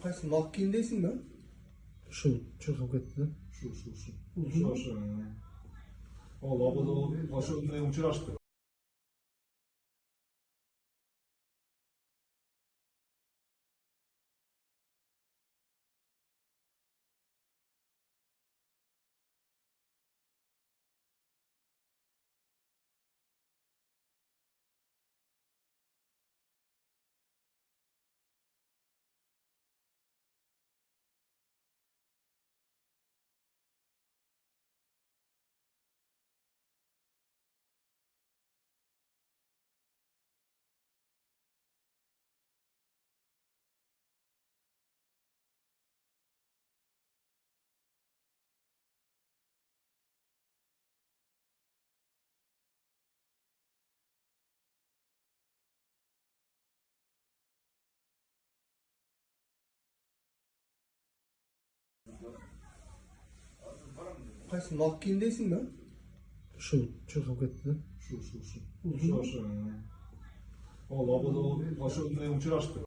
Qaysi Malkin deysingmi? Şu çıkıp gitti. Şu. Uzun. Şu. Allah bu aşı ne uçuraştı. Qaysi Malkin deysingmi? Şu çıkıp gitti. Şu. Uzun. Allah bu aşı ne uçuraştı.